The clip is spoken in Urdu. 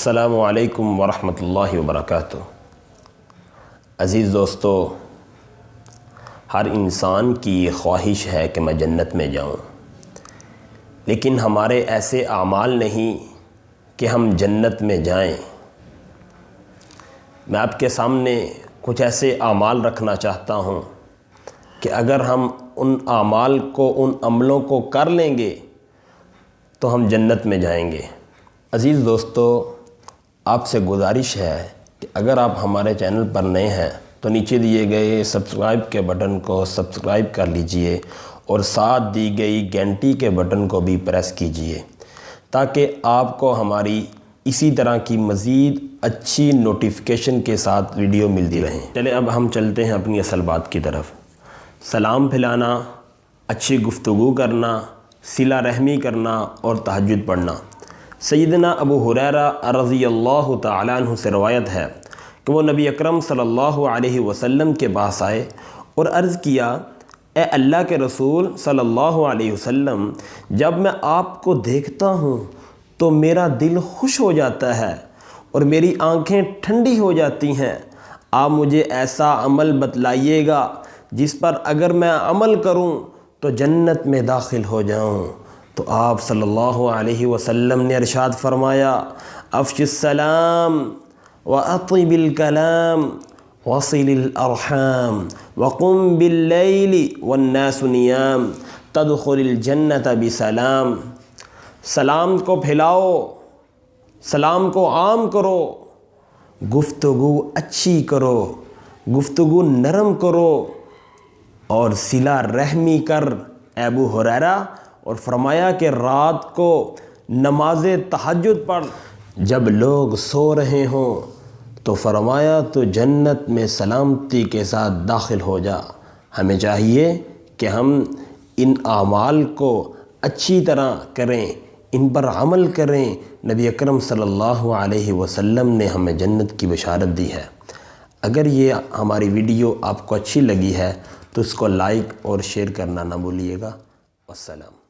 السلام علیکم ورحمۃ اللہ وبرکاتہ۔ عزیز دوستو، ہر انسان کی یہ خواہش ہے کہ میں جنت میں جاؤں، لیکن ہمارے ایسے اعمال نہیں کہ ہم جنت میں جائیں۔ میں آپ کے سامنے کچھ ایسے اعمال رکھنا چاہتا ہوں کہ اگر ہم ان اعمال کو، ان عملوں کو کر لیں گے تو ہم جنت میں جائیں گے۔ عزیز دوستو، آپ سے گزارش ہے کہ اگر آپ ہمارے چینل پر نئے ہیں تو نیچے دیے گئے سبسکرائب کے بٹن کو سبسکرائب کر لیجئے اور ساتھ دی گئی گھنٹی کے بٹن کو بھی پریس کیجئے تاکہ آپ کو ہماری اسی طرح کی مزید اچھی نوٹیفیکیشن کے ساتھ ویڈیو ملتی رہیں۔ چلیں اب ہم چلتے ہیں اپنی اصل بات کی طرف۔ سلام پھیلانا، اچھی گفتگو کرنا، صلہ رحمی کرنا اور تہجد پڑھنا۔ سیدنا ابو ہریرہ رضی اللہ تعالیٰ عنہ سے روایت ہے کہ وہ نبی اکرم صلی اللہ علیہ وسلم کے پاس آئے اور عرض کیا، اے اللہ کے رسول صلی اللہ علیہ وسلم، جب میں آپ کو دیکھتا ہوں تو میرا دل خوش ہو جاتا ہے اور میری آنکھیں ٹھنڈی ہو جاتی ہیں۔ آپ مجھے ایسا عمل بتلائیے گا جس پر اگر میں عمل کروں تو جنت میں داخل ہو جاؤں۔ تو آپ صلی اللہ علیہ وسلم نے ارشاد فرمایا، افش السلام واطیب الکلام وصل الارحام وقم باللیل والناس نیام تدخل الجنت بسلام۔ سلام کو پھیلاؤ، سلام کو عام کرو، گفتگو اچھی کرو، گفتگو نرم کرو اور صلہ رحمی کر۔ ابو ہریرہ اور فرمایا کہ رات کو نماز تہجد پڑھ، جب لوگ سو رہے ہوں تو فرمایا تو جنت میں سلامتی کے ساتھ داخل ہو جا۔ ہمیں چاہیے کہ ہم ان اعمال کو اچھی طرح کریں، ان پر عمل کریں۔ نبی اکرم صلی اللہ علیہ وسلم نے ہمیں جنت کی بشارت دی ہے۔ اگر یہ ہماری ویڈیو آپ کو اچھی لگی ہے تو اس کو لائک اور شیئر کرنا نہ بھولیے گا۔ والسلام۔